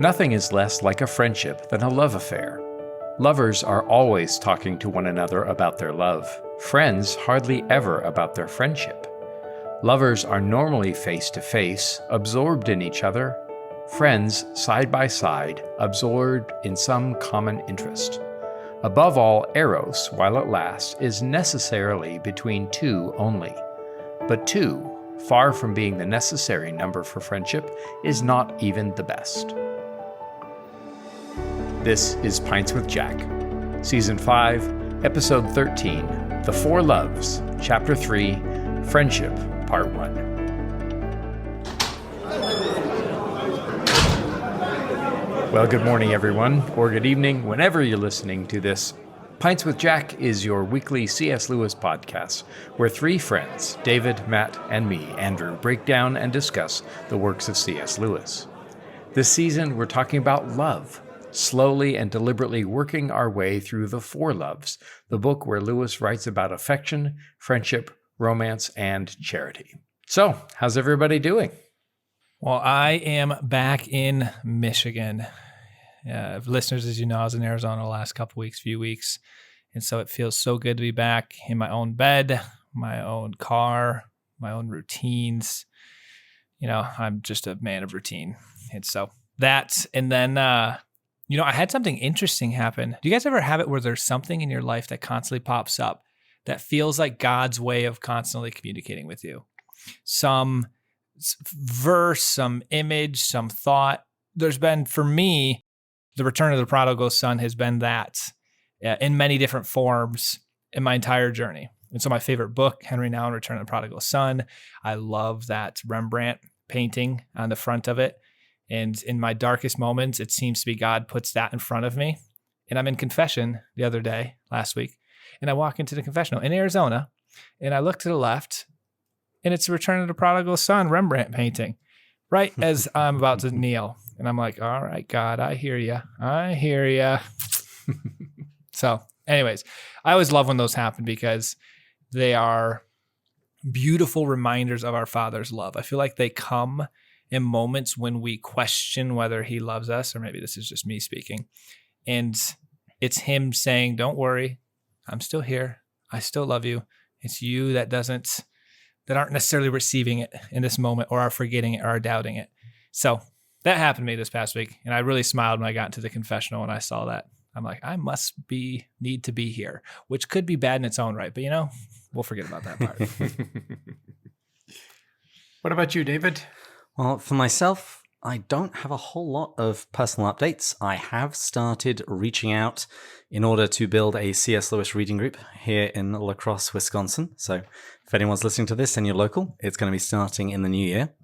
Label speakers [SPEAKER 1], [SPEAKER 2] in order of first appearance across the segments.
[SPEAKER 1] Nothing is less like a friendship than a love affair. Lovers are always talking to one another about their love. Friends hardly ever about their friendship. Lovers are normally face to face, absorbed in each other. Friends side by side, absorbed in some common interest. Above all, Eros, while it lasts, is necessarily between two only. But two, far from being the necessary number for friendship, is not even the best. This is Pints with Jack, Season 5, Episode 13, The Four Loves, Chapter 3, Friendship, Part 1. Well, good morning, everyone, or good evening, whenever you're listening to this. Pints with Jack is your weekly C.S. Lewis podcast, where three friends, David, Matt, and me, Andrew, break down and discuss the works of C.S. Lewis. This season, we're talking about love, slowly and deliberately working our way through The Four Loves, the book where Lewis writes about affection, friendship, romance, and charity. So, how's everybody doing?
[SPEAKER 2] Well, I am back in Michigan. Listeners, as you know, I was in Arizona the last few weeks. And so it feels so good to be back in my own bed, my own car, my own routines. You know, I'm just a man of routine. And so that, and then, I had something interesting happen. Do you guys ever have it where there's something in your life that constantly pops up that feels like God's way of constantly communicating with you? Some verse, some image, some thought. There's been, for me, the return of the prodigal son has been that in many different forms in my entire journey. And so my favorite book, Henry Nouwen, Return of the Prodigal Son, I love that Rembrandt painting on the front of it. And in my darkest moments, it seems to be God puts that in front of me. And I'm in confession last week, and I walk into the confessional in Arizona, and I look to the left, and it's a Return of the Prodigal Son Rembrandt painting, right as I'm about to kneel. And I'm like, all right, God, I hear you. I hear you. So anyways, I always love when those happen because they are beautiful reminders of our Father's love. I feel like they come in moments when we question whether he loves us, or maybe this is just me speaking. And it's him saying, don't worry, I'm still here. I still love you. It's you that aren't necessarily receiving it in this moment, or are forgetting it, or are doubting it. So that happened to me this past week, and I really smiled when I got into the confessional and I saw that. I'm like, I need to be here, which could be bad in its own right, but we'll forget about that part.
[SPEAKER 1] What about you, David?
[SPEAKER 3] Well, for myself, I don't have a whole lot of personal updates. I have started reaching out in order to build a C.S. Lewis reading group here in La Crosse, Wisconsin. So if anyone's listening to this and you're local, it's going to be starting in the new year.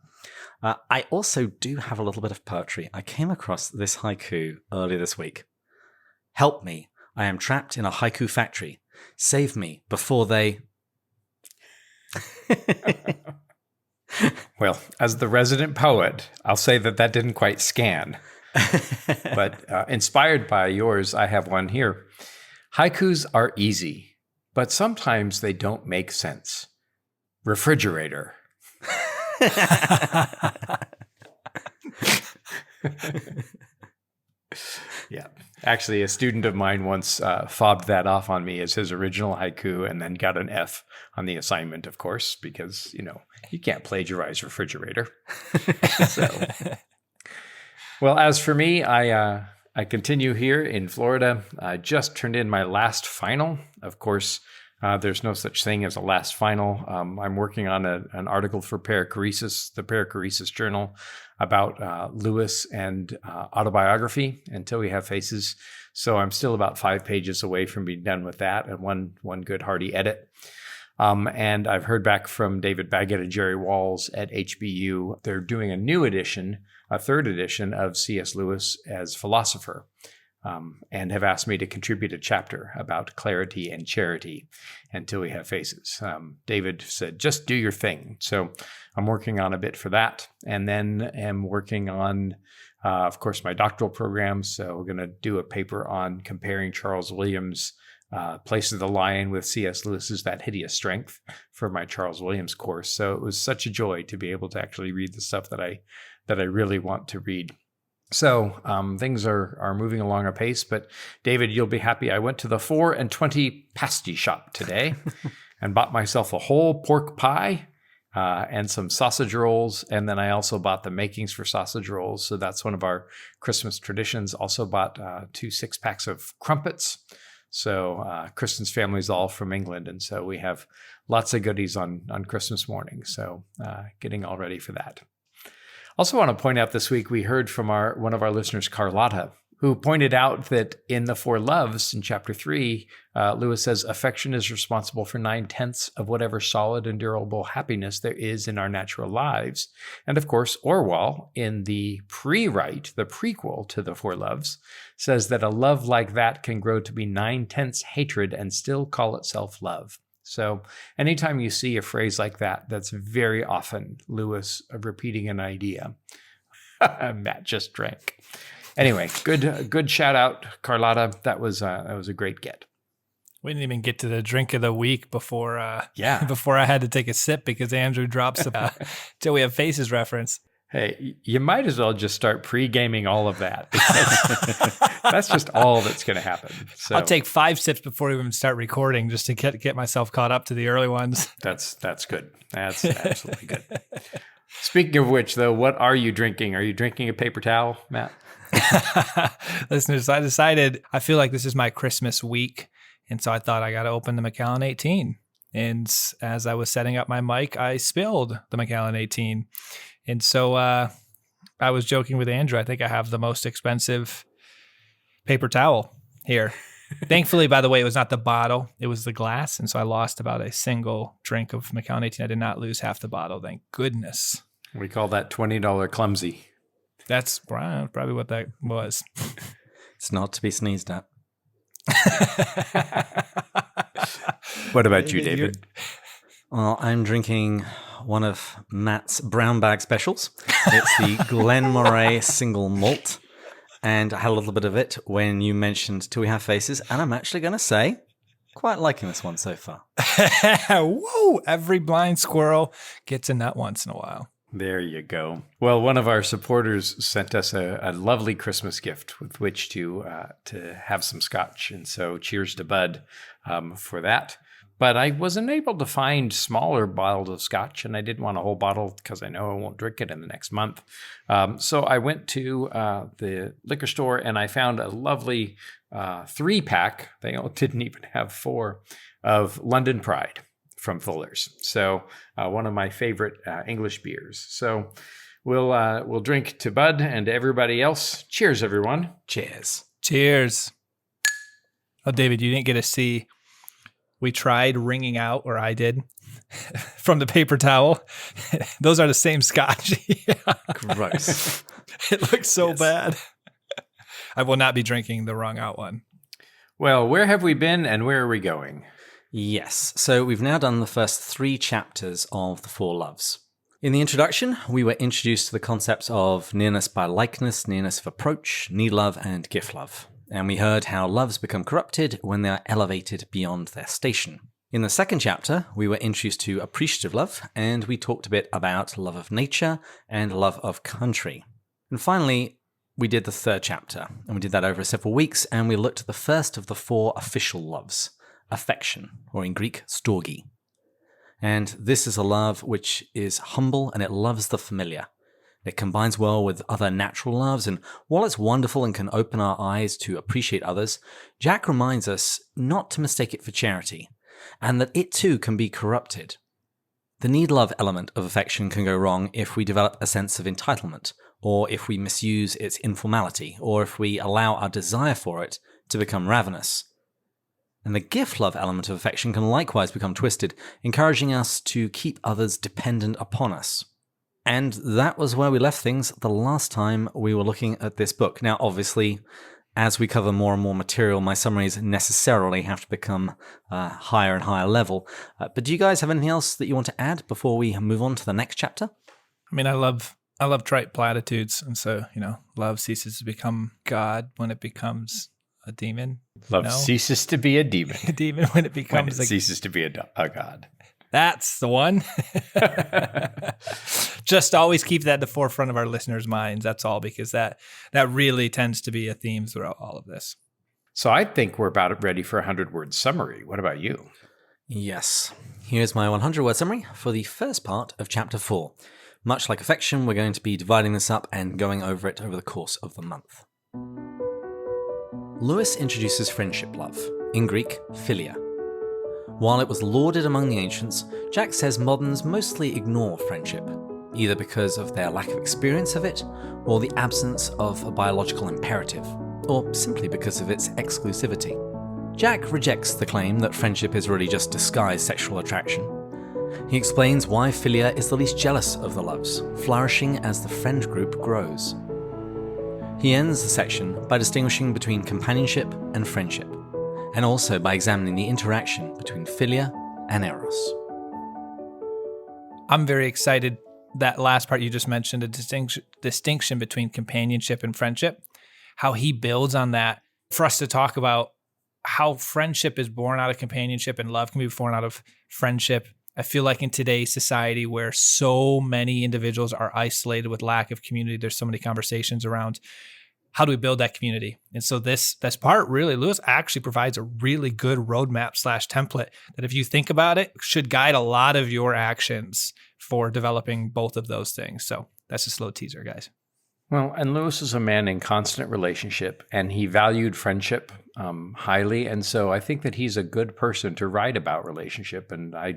[SPEAKER 3] I also do have a little bit of poetry. I came across this haiku earlier this week. Help me, I am trapped in a haiku factory. Save me before they...
[SPEAKER 1] Well, as the resident poet, I'll say that didn't quite scan. But inspired by yours, I have one here. Haikus are easy, but sometimes they don't make sense. Refrigerator. Yeah. Actually, a student of mine once fobbed that off on me as his original haiku and then got an F on the assignment, of course, because, you can't plagiarize refrigerator. So, well, as for me, I continue here in Florida. I just turned in my last final. Of course, there's no such thing as a last final. I'm working on an article for Perichoresis, the Perichoresis Journal, about Lewis and autobiography, Until We Have Faces. So I'm still about 5 pages away from being done with that, and one good hearty edit. And I've heard back from David Baggett and Jerry Walls at HBU. They're doing a new edition, a third edition of C.S. Lewis as philosopher. And have asked me to contribute a chapter about clarity and charity until we have faces. David said, just do your thing. So I'm working on a bit for that. And then am working on, of course, my doctoral program. So we're going to do a paper on comparing Charles Williams' Place of the Lion with C.S. Lewis's That Hideous Strength for my Charles Williams course. So it was such a joy to be able to actually read the stuff that I really want to read. So things are moving along apace, but David, you'll be happy. I went to the 4.20 pasty shop today and bought myself a whole pork pie and some sausage rolls. And then I also bought the makings for sausage rolls. So that's one of our Christmas traditions. Also bought 2 6-packs of crumpets. So Kristen's family is all from England. And so we have lots of goodies on Christmas morning. So getting all ready for that. Also want to point out this week, we heard from one of our listeners, Carlotta, who pointed out that in the 4 loves in chapter 3, Lewis says, affection is responsible for 9/10 of whatever solid and durable happiness there is in our natural lives. And of course, Orwell, in the pre-write, the prequel to the 4 loves, says that a love like that can grow to be 9/10 hatred and still call itself love. So anytime you see a phrase like that, that's very often Lewis repeating an idea. Matt just drank. Anyway, good shout out, Carlotta. That was a great get.
[SPEAKER 2] We didn't even get to the drink of the week before before I had to take a sip because Andrew drops the Till We Have Faces reference.
[SPEAKER 1] Hey, you might as well just start pre-gaming all of that. That's just all that's going to happen. So
[SPEAKER 2] I'll take 5 sips before we even start recording just to get myself caught up to the early ones.
[SPEAKER 1] That's good. That's absolutely good. Speaking of which, though, what are you drinking? Are you drinking a paper towel, Matt?
[SPEAKER 2] Listeners, I decided I feel like this is my Christmas week. And so I thought I got to open the Macallan 18. And as I was setting up my mic, I spilled the Macallan 18. And so I was joking with Andrew. I think I have the most expensive paper towel here. Thankfully, by the way, it was not the bottle. It was the glass. And so I lost about a single drink of Macallan 18. I did not lose half the bottle. Thank goodness.
[SPEAKER 1] We call that $20 clumsy.
[SPEAKER 2] That's probably what that was.
[SPEAKER 3] It's not to be sneezed at.
[SPEAKER 1] What about you, David?
[SPEAKER 3] Well, I'm drinking one of Matt's brown bag specials. It's the Glen Moray single malt. And I had a little bit of it when you mentioned Till We Have Faces. And I'm actually going to say, quite liking this one so far.
[SPEAKER 2] Whoa! Every blind squirrel gets a nut once in a while.
[SPEAKER 1] There you go. Well, one of our supporters sent us a lovely Christmas gift with which to have some scotch. And so cheers to Bud for that. But I wasn't able to find smaller bottles of scotch, and I didn't want a whole bottle because I know I won't drink it in the next month. So I went to the liquor store, and I found a lovely 3-pack. They didn't even have 4 of London Pride from Fuller's. So one of my favorite English beers. So we'll drink to Bud and to everybody else. Cheers, everyone.
[SPEAKER 3] Cheers.
[SPEAKER 2] Cheers. Oh, David, you didn't get to see. We tried wringing out, or I did, from the paper towel. Those are the same scotch.
[SPEAKER 3] Gross.
[SPEAKER 2] It looks so bad. I will not be drinking the wrung out one.
[SPEAKER 1] Well, where have we been and where are we going?
[SPEAKER 3] Yes, so we've now done the first 3 chapters of the 4 loves. In the introduction, we were introduced to the concepts of nearness by likeness, nearness of approach, need love, and gift love. And we heard how loves become corrupted when they are elevated beyond their station. In the second chapter, we were introduced to appreciative love, and we talked a bit about love of nature and love of country. And finally, we did the third chapter, and we did that over several weeks, and we looked at the first of the 4 official loves, affection, or in Greek, storge. And this is a love which is humble, and it loves the familiar. It combines well with other natural loves, and while it's wonderful and can open our eyes to appreciate others, Jack reminds us not to mistake it for charity, and that it too can be corrupted. The need-love element of affection can go wrong if we develop a sense of entitlement, or if we misuse its informality, or if we allow our desire for it to become ravenous. And the gift-love element of affection can likewise become twisted, encouraging us to keep others dependent upon us. And that was where we left things the last time we were looking at this book. Now, obviously, as we cover more and more material, my summaries necessarily have to become higher and higher level. But do you guys have anything else that you want to add before we move on to the next chapter?
[SPEAKER 2] I mean, I love trite platitudes. And so, love ceases to become God when it becomes a demon.
[SPEAKER 1] Love ceases to be a demon.
[SPEAKER 2] A demon when it becomes
[SPEAKER 1] ceases to be a God.
[SPEAKER 2] That's the one. Just always keep that at the forefront of our listeners' minds. That's all, because that really tends to be a theme throughout all of this.
[SPEAKER 1] So I think we're about ready for a 100-word summary. What about you?
[SPEAKER 3] Yes. Here's my 100-word summary for the first part of Chapter 4. Much like affection, we're going to be dividing this up and going over it over the course of the month. Lewis introduces friendship love, in Greek, Philia. While it was lauded among the ancients, Jack says moderns mostly ignore friendship, either because of their lack of experience of it, or the absence of a biological imperative, or simply because of its exclusivity. Jack rejects the claim that friendship is really just disguised sexual attraction. He explains why Philia is the least jealous of the loves, flourishing as the friend group grows. He ends the section by distinguishing between companionship and friendship, and also by examining the interaction between Philia and Eros.
[SPEAKER 2] I'm very excited that last part you just mentioned, a distinction between companionship and friendship, how he builds on that for us to talk about how friendship is born out of companionship and love can be born out of friendship. I feel like in today's society where so many individuals are isolated with lack of community, there's so many conversations around how do we build that community? And so this part really, Lewis actually provides a really good roadmap / template that if you think about it, should guide a lot of your actions for developing both of those things. So that's just a little teaser, guys.
[SPEAKER 1] Well, and Lewis is a man in constant relationship, and he valued friendship highly. And so I think that he's a good person to write about relationship. And I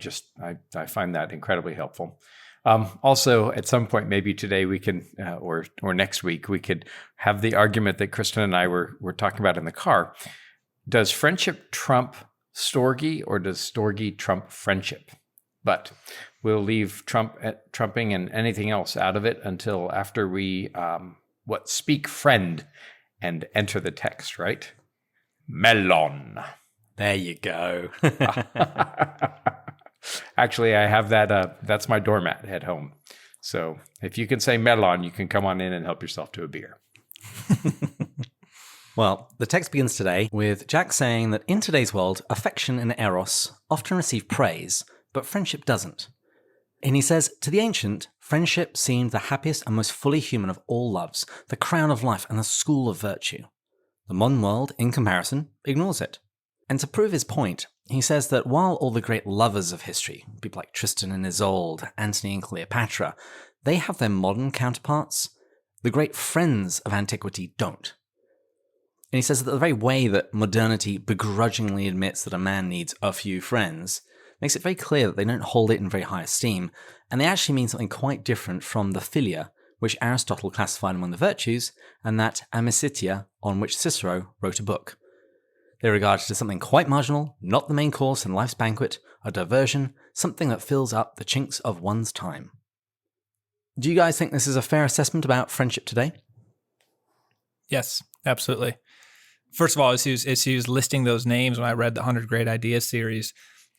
[SPEAKER 1] find that incredibly helpful. Also, at some point, maybe today we can, or next week, we could have the argument that Kristen and I were talking about in the car. Does friendship trump storgy, or does storgy trump friendship? But we'll leave trumping and anything else out of it until after we, speak friend and enter the text, right? Melon.
[SPEAKER 3] There you go.
[SPEAKER 1] Actually, I have that. That's my doormat at home. So if you can say melon, you can come on in and help yourself to a beer.
[SPEAKER 3] Well, the text begins today with Jack saying that in today's world, affection and eros often receive praise, but friendship doesn't. And he says, to the ancient, friendship seemed the happiest and most fully human of all loves, the crown of life and the school of virtue. The modern world, in comparison, ignores it. And to prove his point, he says that while all the great lovers of history, people like Tristan and Isolde, Antony and Cleopatra, they have their modern counterparts, the great friends of antiquity don't. And he says that the very way that modernity begrudgingly admits that a man needs a few friends makes it very clear that they don't hold it in very high esteem, and they actually mean something quite different from the Philia, which Aristotle classified among the virtues, and that amicitia, on which Cicero wrote a book. They regard it as something quite marginal, not the main course in life's banquet, a diversion, something that fills up the chinks of one's time. Do you guys think this is a fair assessment about friendship today?
[SPEAKER 2] Yes, absolutely. First of all, as he was listing those names, when I read the 100 Great Ideas series,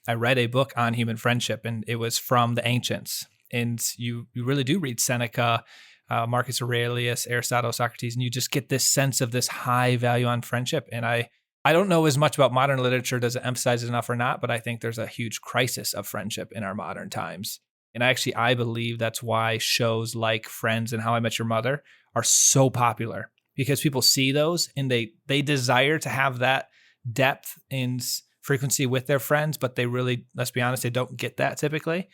[SPEAKER 2] I read a book on human friendship, and it was from the ancients. And you really do read Seneca, Marcus Aurelius, Aristotle, Socrates, and you just get this sense of this high value on friendship. And I don't know as much about modern literature, does it emphasize it enough or not, but I think there's a huge crisis of friendship in our modern times. And I believe that's why shows like Friends and How I Met Your Mother are so popular, because people see those and they desire to have that depth and frequency with their friends, but they really, let's be honest, they don't get that typically.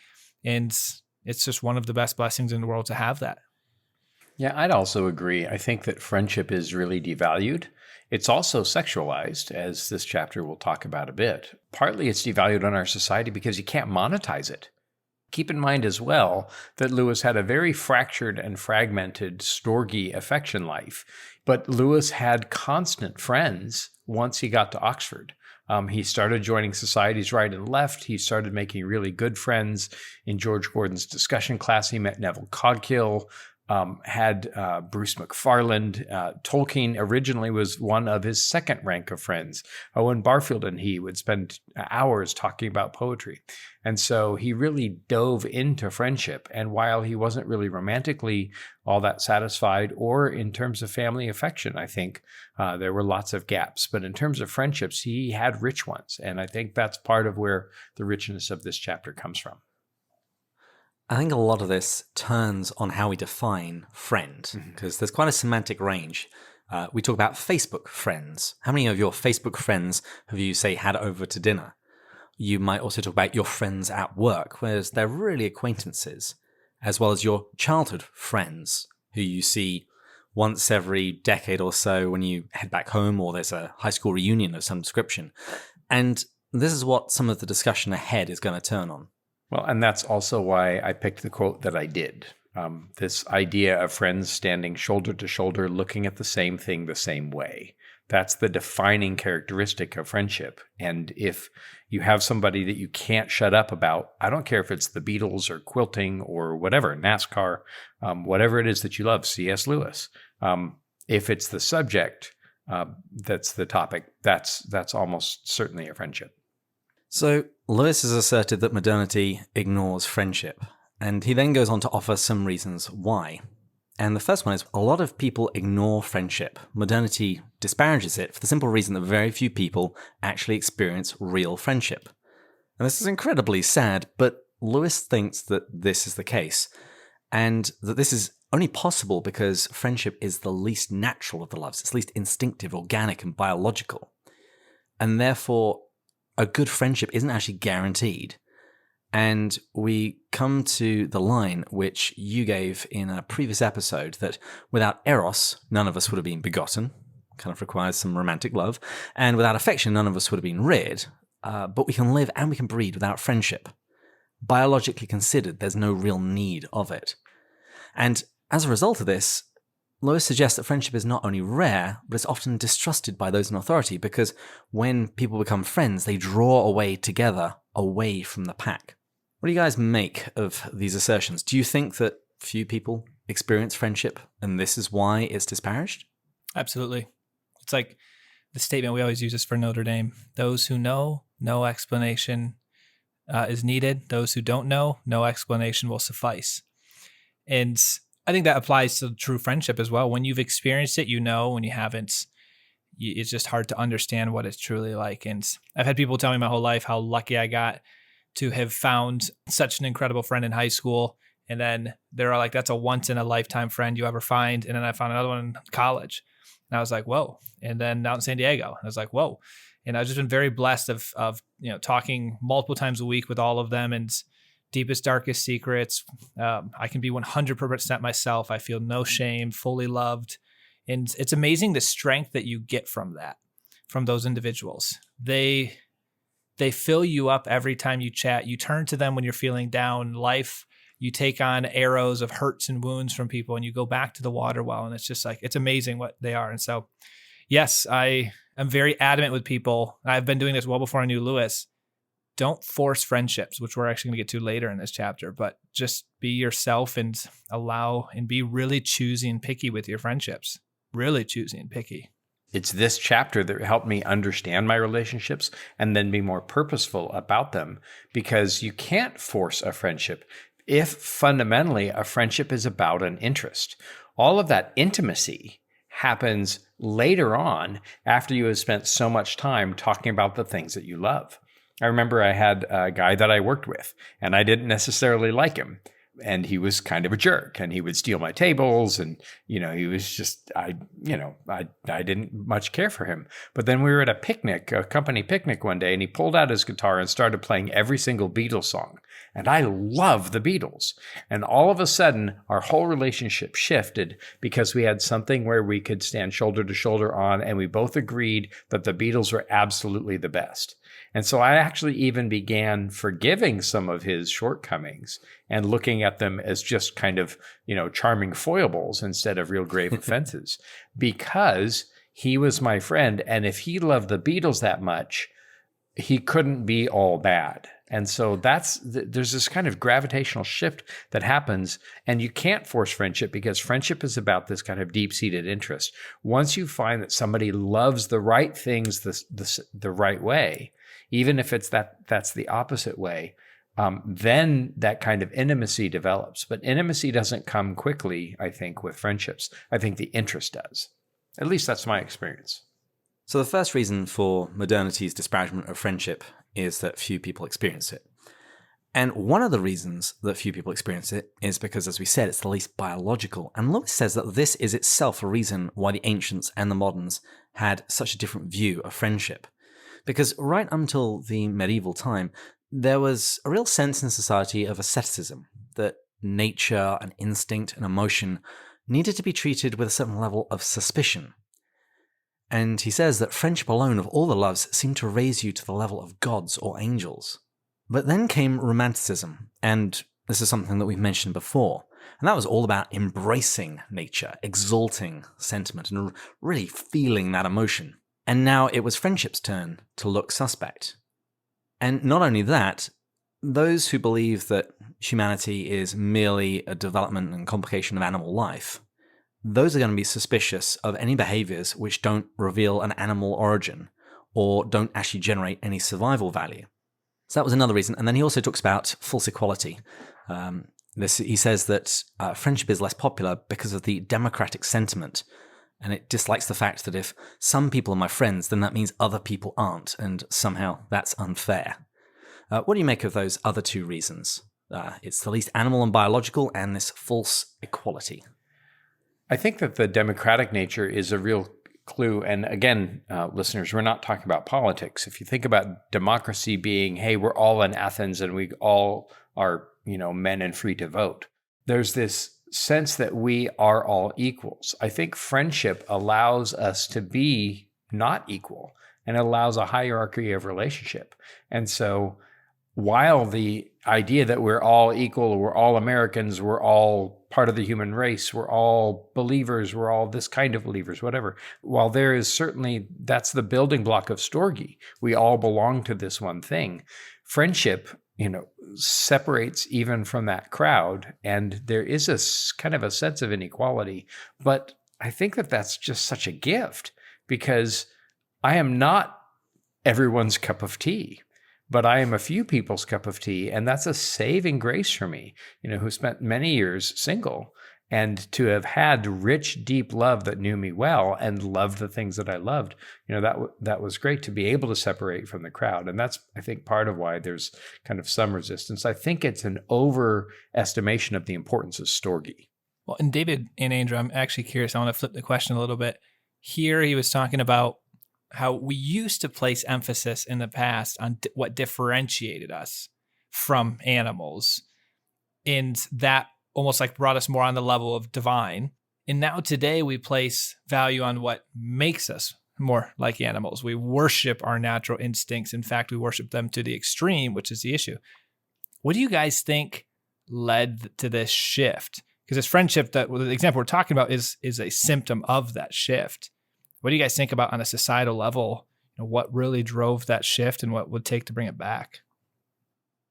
[SPEAKER 2] And it's just one of the best blessings in the world to have that.
[SPEAKER 1] Yeah, I'd also agree. I think that friendship is really devalued. It's also sexualized, as this chapter will talk about a bit. Partly it's devalued in our society because you can't monetize it. Keep in mind as well that Lewis had a very fractured and fragmented storgy affection life, but Lewis had constant friends once he got to Oxford. He started joining societies right and left. He started making really good friends. In George Gordon's discussion class, he met Neville Coghill. had Bruce McFarland. Tolkien originally was one of his second rank of friends. Owen Barfield and he would spend hours talking about poetry. And so he really dove into friendship. And while he wasn't really romantically all that satisfied, or in terms of family affection, I think there were lots of gaps. But in terms of friendships, he had rich ones. And I think that's part of where the richness of this chapter comes from.
[SPEAKER 3] I think a lot of this turns on how we define friend, because there's quite a semantic range. We talk about Facebook friends. How many of your Facebook friends have you, say, had over to dinner? You might also talk about your friends at work, whereas they're really acquaintances, as well as your childhood friends, who you see once every decade or so when you head back home or there's a high school reunion of some description. And this is what some of the discussion ahead is going to turn on.
[SPEAKER 1] Well, and that's also why I picked the quote that I did. This idea of friends standing shoulder to shoulder, looking at the same thing the same way. That's the defining characteristic of friendship. And if you have somebody that you can't shut up about, I don't care if it's the Beatles or quilting or whatever, NASCAR, whatever it is that you love, C.S. Lewis. If it's the subject that's the topic, that's almost certainly a friendship.
[SPEAKER 3] So Lewis has asserted that modernity ignores friendship, and he then goes on to offer some reasons why. And the first one is a lot of people ignore friendship. Modernity disparages it for the simple reason that very few people actually experience real friendship. And this is incredibly sad, but Lewis thinks that this is the case, and that this is only possible because friendship is the least natural of the loves. It's least instinctive, organic, and biological. And therefore, a good friendship isn't actually guaranteed. And we come to the line which you gave in a previous episode, that without Eros, none of us would have been begotten. Kind of requires some romantic love. And without affection, none of us would have been reared. But we can live and we can breed without friendship. Biologically considered, there's no real need of it. And as a result of this, Lewis suggests that friendship is not only rare, but it's often distrusted by those in authority, because when people become friends, they draw away together, away from the pack. What do you guys make of these assertions? Do you think that few people experience friendship, and this is why it's disparaged?
[SPEAKER 2] Absolutely. It's like the statement we always use is for Notre Dame. Those who know, no explanation is needed. Those who don't know, no explanation will suffice. And I think that applies to true friendship as well. When you've experienced it, you know. When you haven't, it's just hard to understand what it's truly like. And I've had people tell me my whole life how lucky I got to have found such an incredible friend in high school. And then they're like, that's a once in a lifetime friend you ever find. And then I found another one in college. And I was like, whoa. And then out in San Diego, I was like, whoa. And I've just been very blessed of talking multiple times a week with all of them, and deepest, darkest secrets. I can be 100% myself. I feel no shame, fully loved. And it's amazing the strength that you get from that, from those individuals. They fill you up every time you chat. You turn to them when you're feeling down. Life, you take on arrows of hurts and wounds from people, and you go back to the water well. And it's just like, it's amazing what they are. And so, yes, I am very adamant with people. I've been doing this well before I knew Lewis. Don't force friendships, which we're actually going to get to later in this chapter, but just be yourself and allow and be really choosy and picky with your friendships. Really choosy and picky.
[SPEAKER 1] It's this chapter that helped me understand my relationships and then be more purposeful about them, because you can't force a friendship if fundamentally a friendship is about an interest. All of that intimacy happens later on after you have spent so much time talking about the things that you love. I remember I had a guy that I worked with, and I didn't necessarily like him. And he was kind of a jerk, and he would steal my tables, and, he was just, I didn't much care for him. But then we were at a picnic, a company picnic one day, and he pulled out his guitar and started playing every single Beatles song. And I love the Beatles. And all of a sudden, our whole relationship shifted because we had something where we could stand shoulder to shoulder on, and we both agreed that the Beatles were absolutely the best. And so I actually even began forgiving some of his shortcomings and looking at them as just kind of, charming foibles instead of real grave offenses, because he was my friend. And if he loved the Beatles that much, he couldn't be all bad. And so there's this kind of gravitational shift that happens, and you can't force friendship because friendship is about this kind of deep-seated interest. Once you find that somebody loves the right things the right way, even if that's the opposite way, then that kind of intimacy develops. But intimacy doesn't come quickly, I think, with friendships. I think the interest does. At least that's my experience.
[SPEAKER 3] So the first reason for modernity's disparagement of friendship is that few people experience it. And one of the reasons that few people experience it is because, as we said, it's the least biological. And Lewis says that this is itself a reason why the ancients and the moderns had such a different view of friendship. Because right until the medieval time, there was a real sense in society of asceticism, that nature and instinct and emotion needed to be treated with a certain level of suspicion. And he says that friendship alone of all the loves seemed to raise you to the level of gods or angels. But then came Romanticism, and this is something that we've mentioned before, and that was all about embracing nature, exalting sentiment, and really feeling that emotion. And now it was friendship's turn to look suspect. And not only that, those who believe that humanity is merely a development and complication of animal life, those are going to be suspicious of any behaviors which don't reveal an animal origin or don't actually generate any survival value. So that was another reason. And then he also talks about false equality. He says that friendship is less popular because of the democratic sentiment. And it dislikes the fact that if some people are my friends, then that means other people aren't. And somehow that's unfair. What do you make of those other two reasons? It's the least animal and biological and this false equality.
[SPEAKER 1] I think that the democratic nature is a real clue. And again, listeners, we're not talking about politics. If you think about democracy being, hey, we're all in Athens and we all are, men and free to vote. There's this sense that we are all equals. I think friendship allows us to be not equal and allows a hierarchy of relationship. And so while the idea that we're all equal, we're all Americans, we're all part of the human race, we're all believers, we're all this kind of believers, whatever. While there is certainly, that's the building block of Storge. We all belong to this one thing. Friendship, separates even from that crowd. And there is a kind of a sense of inequality. But I think that that's just such a gift because I am not everyone's cup of tea. But I am a few people's cup of tea, and that's a saving grace for me, who spent many years single, and to have had rich, deep love that knew me well and loved the things that I loved, that was great to be able to separate from the crowd. And that's, I think, part of why there's kind of some resistance. I think it's an overestimation of the importance of Storge.
[SPEAKER 2] Well, and David and Andrew, I'm actually curious. I want to flip the question a little bit. Here he was talking about how we used to place emphasis in the past on what differentiated us from animals. And that almost like brought us more on the level of divine. And now today we place value on what makes us more like animals. We worship our natural instincts. In fact, we worship them to the extreme, which is the issue. What do you guys think led to this shift? Because this friendship, the example we're talking about is a symptom of that shift. What do you guys think about on a societal level? What really drove that shift and what would take to bring it back?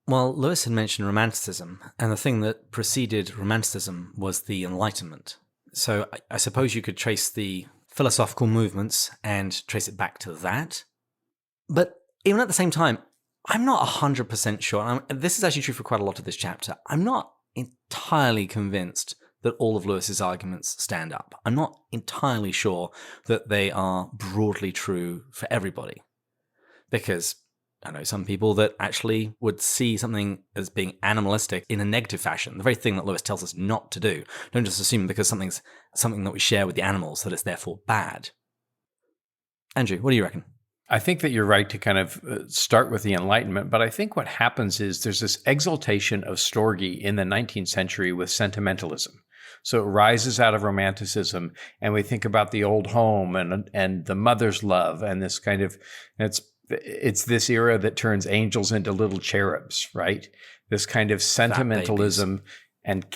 [SPEAKER 3] Well, Lewis had mentioned Romanticism, and the thing that preceded Romanticism was the Enlightenment. So I suppose you could trace the philosophical movements and trace it back to that. But even at the same time, I'm not 100% sure. This is actually true for quite a lot of this chapter. I'm not entirely convinced that all of Lewis's arguments stand up. I'm not entirely sure that they are broadly true for everybody. Because I know some people that actually would see something as being animalistic in a negative fashion, the very thing that Lewis tells us not to do. Don't just assume because something's something that we share with the animals that it's therefore bad. Andrew, what do you reckon?
[SPEAKER 1] I think that you're right to kind of start with the Enlightenment, but I think what happens is there's this exaltation of Storge in the 19th century with sentimentalism. So it rises out of Romanticism, and we think about the old home and the mother's love, and this kind of it's this era that turns angels into little cherubs, right? This kind of sentimentalism, and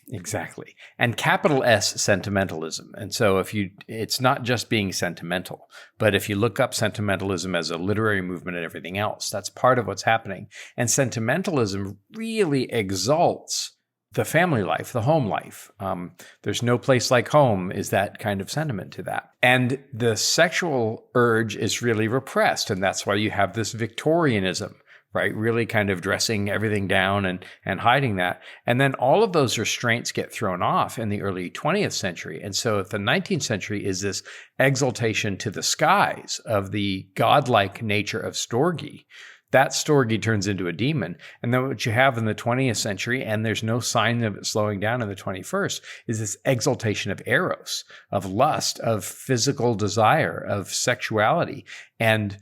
[SPEAKER 1] Exactly. And capital S sentimentalism. And so it's not just being sentimental, but if you look up sentimentalism as a literary movement and everything else, that's part of what's happening. And sentimentalism really exalts the family life, the home life. There's no place like home is that kind of sentiment to that. And the sexual urge is really repressed. And that's why you have this Victorianism, right? Really kind of dressing everything down and hiding that. And then all of those restraints get thrown off in the early 20th century. And so the 19th century is this exaltation to the skies of the godlike nature of storge. That storge turns into a demon. And then what you have in the 20th century, and there's no sign of it slowing down in the 21st, is this exaltation of Eros, of lust, of physical desire, of sexuality. And,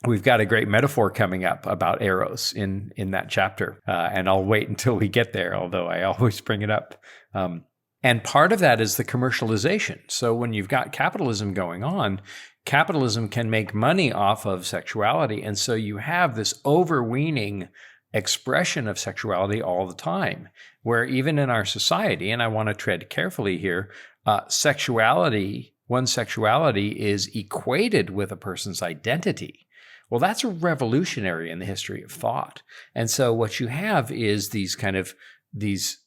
[SPEAKER 1] we've got a great metaphor coming up about Eros in that chapter. And I'll wait until we get there, although I always bring it up. And part of that is the commercialization. So when you've got capitalism going on, capitalism can make money off of sexuality. And so you have this overweening expression of sexuality all the time, where even in our society, and I want to tread carefully here, one's sexuality is equated with a person's identity. Well, that's revolutionary in the history of thought. And so what you have is these kind of these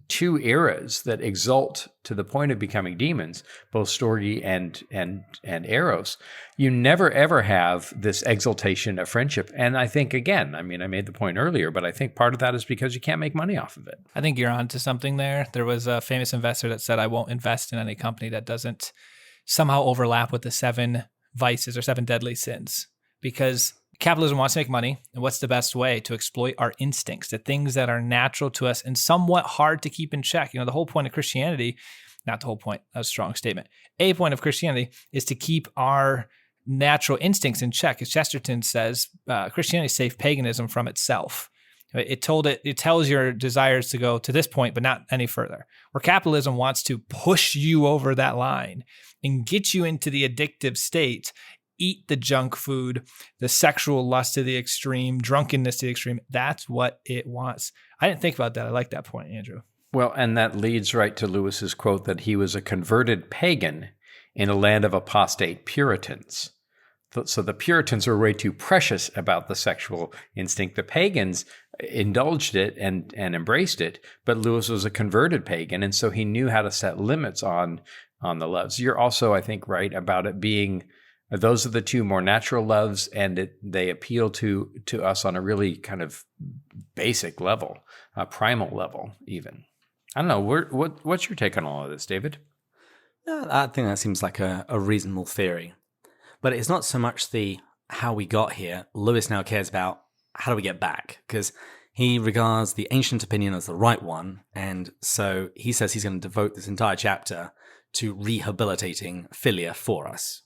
[SPEAKER 1] two eras that exalt to the point of becoming demons, both storge and Eros. You never ever have this exaltation of friendship. And I think, again, I made the point earlier, but I think part of that is because you can't make money off of it.
[SPEAKER 2] I think you're onto something there. There was a famous investor that said, I won't invest in any company that doesn't somehow overlap with the 7 vices or 7 deadly sins, because capitalism wants to make money. And what's the best way to exploit our instincts, the things that are natural to us and somewhat hard to keep in check? The whole point of Christianity, not the whole point, that's a strong statement. A point of Christianity is to keep our natural instincts in check. As Chesterton says, Christianity saved paganism from itself. It tells your desires to go to this point, but not any further. Where capitalism wants to push you over that line and get you into the addictive state, eat the junk food, the sexual lust to the extreme, drunkenness to the extreme. That's what it wants. I didn't think about that. I like that point, Andrew.
[SPEAKER 1] Well, and that leads right to Lewis's quote that he was a converted pagan in a land of apostate Puritans. So the Puritans were way too precious about the sexual instinct. The pagans indulged it and embraced it, but Lewis was a converted pagan, and so he knew how to set limits on the loves. You're also, I think, right about it being those are the two more natural loves, and they appeal to us on a really kind of basic level, a primal level, even. I don't know. What's your take on all of this, David?
[SPEAKER 3] No, I think that seems like a reasonable theory. But it's not so much the how we got here. Lewis now cares about how do we get back, because he regards the ancient opinion as the right one, and so he says he's going to devote this entire chapter to rehabilitating Philia for us.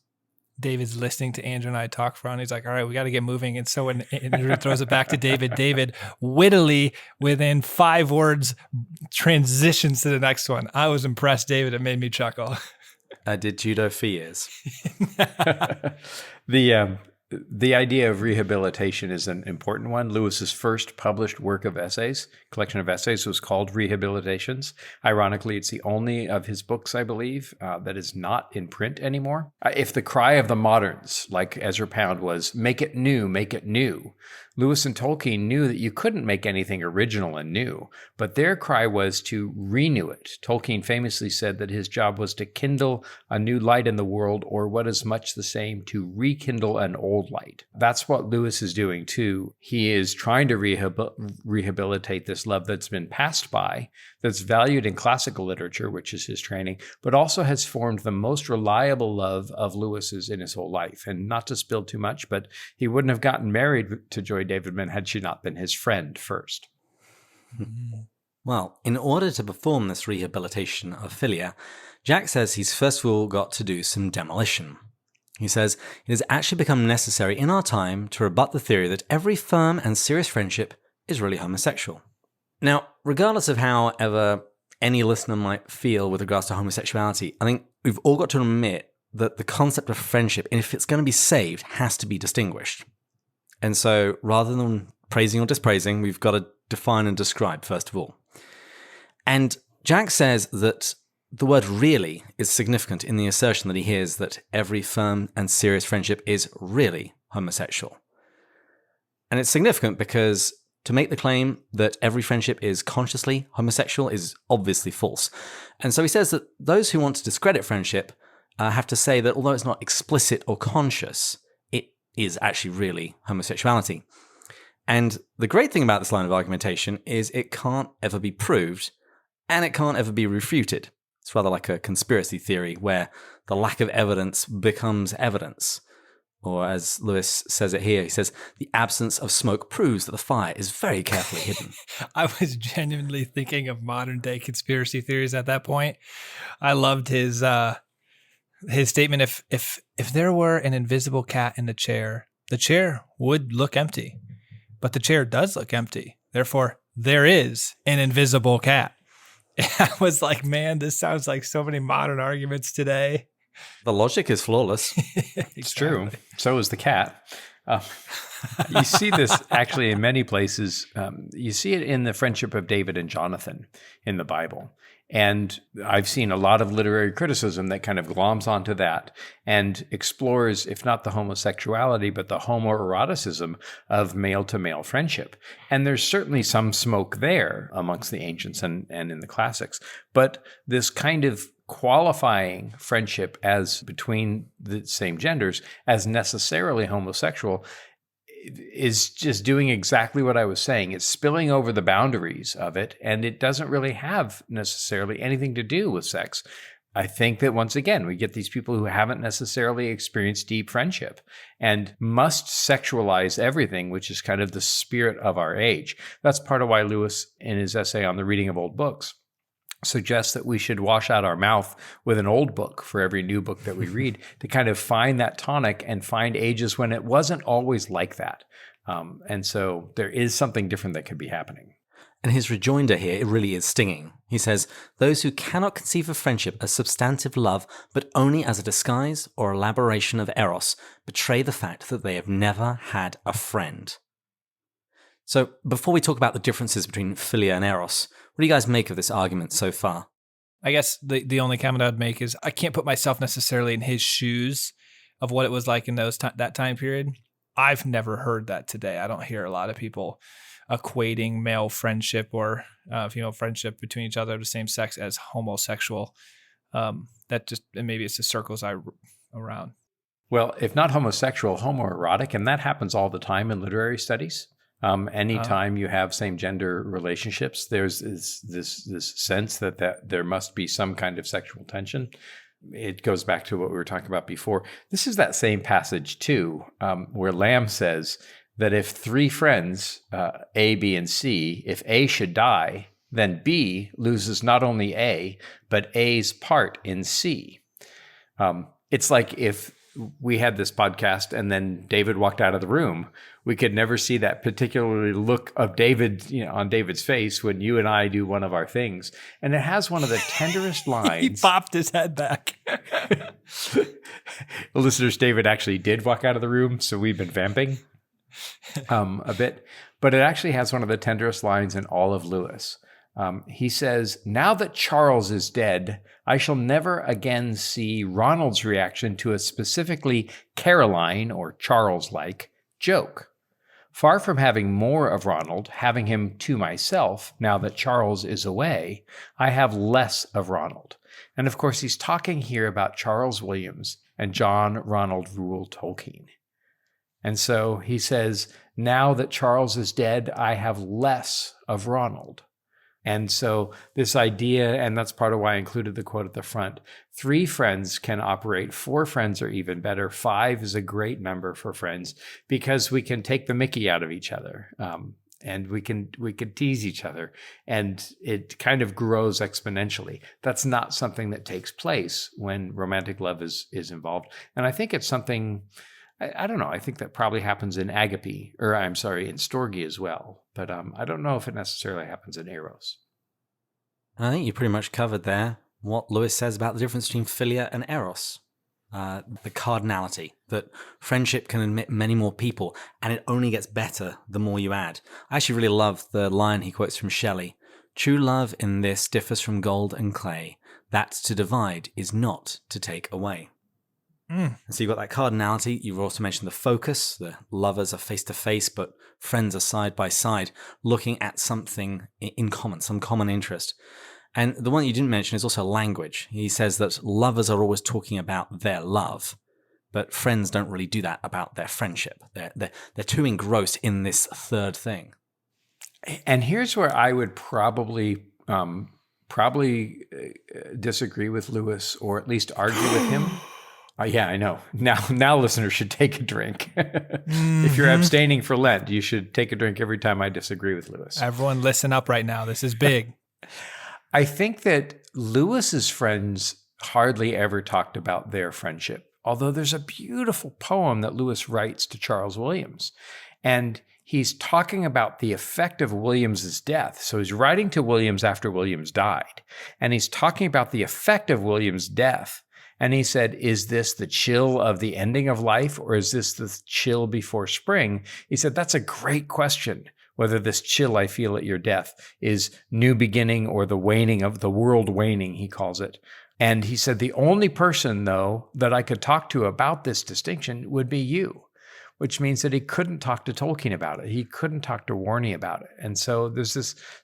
[SPEAKER 2] David's listening to Andrew and I talk for on. He's like, all right, we got to get moving. And so when Andrew throws it back to David wittily, within 5 words, transitions to the next one. I was impressed, David. It made me chuckle.
[SPEAKER 3] I did judo for years.
[SPEAKER 1] The idea of rehabilitation is an important one. Lewis's first published work of essays, collection of essays, was called Rehabilitations. Ironically, it's the only of his books, I believe, that is not in print anymore. If the cry of the moderns, like Ezra Pound, was make it new, Lewis and Tolkien knew that you couldn't make anything original and new, but their cry was to renew it. Tolkien famously said that his job was to kindle a new light in the world, or what is much the same, to rekindle an old light. That's what Lewis is doing too. He is trying to rehabilitate this love that's been passed by, that's valued in classical literature, which is his training, but also has formed the most reliable love of Lewis's in his whole life. And not to spill too much, but he wouldn't have gotten married to Joy Davidman had she not been his friend first.
[SPEAKER 3] Well, in order to perform this rehabilitation of Philia, Jack says he's first of all got to do some demolition. He says it has actually become necessary in our time to rebut the theory that every firm and serious friendship is really homosexual. Now, regardless of however any listener might feel with regards to homosexuality, I think we've all got to admit that the concept of friendship, if it's going to be saved, has to be distinguished. And so rather than praising or dispraising, we've got to define and describe, first of all. And Jack says that the word really is significant in the assertion that he hears that every firm and serious friendship is really homosexual. And it's significant because to make the claim that every friendship is consciously homosexual is obviously false. And so he says that those who want to discredit friendship have to say that although it's not explicit or conscious, it is actually really homosexuality. And the great thing about this line of argumentation is it can't ever be proved and it can't ever be refuted. It's rather like a conspiracy theory where the lack of evidence becomes evidence. Or as Lewis says it here, he says, the absence of smoke proves that the fire is very carefully hidden.
[SPEAKER 2] I was genuinely thinking of modern day conspiracy theories at that point. I loved his statement. If there were an invisible cat in the chair would look empty, but the chair does look empty. Therefore, there is an invisible cat. And I was like, man, this sounds like so many modern arguments today.
[SPEAKER 3] The logic is flawless.
[SPEAKER 1] It's true. So is the cat. You see this actually in many places. You see it in the friendship of David and Jonathan in the Bible. And I've seen a lot of literary criticism that kind of gloms onto that and explores, if not the homosexuality, but the homoeroticism of male-to-male friendship. And there's certainly some smoke there amongst the ancients and in the classics. But this kind of qualifying friendship as between the same genders as necessarily homosexual is just doing exactly what I was saying. It's spilling over the boundaries of it, and it doesn't really have necessarily anything to do with sex. I think that once again, we get these people who haven't necessarily experienced deep friendship and must sexualize everything, which is kind of the spirit of our age. That's part of why Lewis, in his essay on the reading of old books, suggests that we should wash out our mouth with an old book for every new book that we read to kind of find that tonic and find ages when it wasn't always like that. And so there is something different that could be happening.
[SPEAKER 3] And his rejoinder here, it really is stinging. He says, those who cannot conceive of friendship as substantive love, but only as a disguise or elaboration of Eros, betray the fact that they have never had a friend. So before we talk about the differences between Philia and Eros, what do you guys make of this argument so far?
[SPEAKER 2] I guess the only comment I'd make is I can't put myself necessarily in his shoes of what it was like in that time period. I've never heard that today. I don't hear a lot of people equating male friendship or female friendship between each other of the same sex as homosexual. That just, and maybe it's the circles around.
[SPEAKER 1] Well, if not homosexual, homoerotic, and that happens all the time in literary studies. Anytime you have same gender relationships, there's this sense that there must be some kind of sexual tension. It goes back to what we were talking about before. This is that same passage too, where Lamb says that if three friends, A, B, and C, if A should die, then B loses not only A, but A's part in C. It's like if we had this podcast and then David walked out of the room, we could never see that particular look of David, on David's face when you and I do one of our things. And it has one of the tenderest lines.
[SPEAKER 2] He popped his head back.
[SPEAKER 1] Listeners, David actually did walk out of the room, so we've been vamping a bit. But it actually has one of the tenderest lines in all of Lewis. He says, now that Charles is dead, I shall never again see Ronald's reaction to a specifically Caroline or Charles-like joke. Far from having more of Ronald, having him to myself, now that Charles is away, I have less of Ronald. And of course, he's talking here about Charles Williams and John Ronald Reuel Tolkien. And so he says, now that Charles is dead, I have less of Ronald. And so this idea, and that's part of why I included the quote at the front, 3 friends can operate, 4 friends are even better. 5 is a great number for friends because we can take the mickey out of each other. And we can tease each other, and it kind of grows exponentially. That's not something that takes place when romantic love is involved. And I think it's something, I don't know, I think that probably happens in agape, in storge as well. But I don't know if it necessarily happens in Eros.
[SPEAKER 3] I think you pretty much covered there what Lewis says about the difference between Philia and Eros. the cardinality, that friendship can admit many more people, and it only gets better the more you add. I actually really love the line he quotes from Shelley. True love in this differs from gold and clay. That to divide is not to take away. And so you've got that cardinality. You've also mentioned the focus. The lovers are face to face, but friends are side by side, looking at something in common, some common interest. And the one you didn't mention is also language. He says that lovers are always talking about their love, but friends don't really do that about their friendship. They're too engrossed in this third thing.
[SPEAKER 1] And here's where I would probably disagree with Lewis, or at least argue with him. Yeah, I know. Now listeners should take a drink. If you're abstaining for Lent, you should take a drink every time I disagree with Lewis.
[SPEAKER 2] Everyone listen up right now. This is big.
[SPEAKER 1] I think that Lewis's friends hardly ever talked about their friendship, although there's a beautiful poem that Lewis writes to Charles Williams. And he's talking about the effect of Williams's death. So he's writing to Williams after Williams died. And he's talking about the effect of Williams' death. And he said, is this the chill of the ending of life, or is this the chill before spring? He said, that's a great question, whether this chill I feel at your death is new beginning or the waning of the world waning, he calls it. And he said, the only person, though, that I could talk to about this distinction would be you, which means that he couldn't talk to Tolkien about it. He couldn't talk to Warney about it. And so there's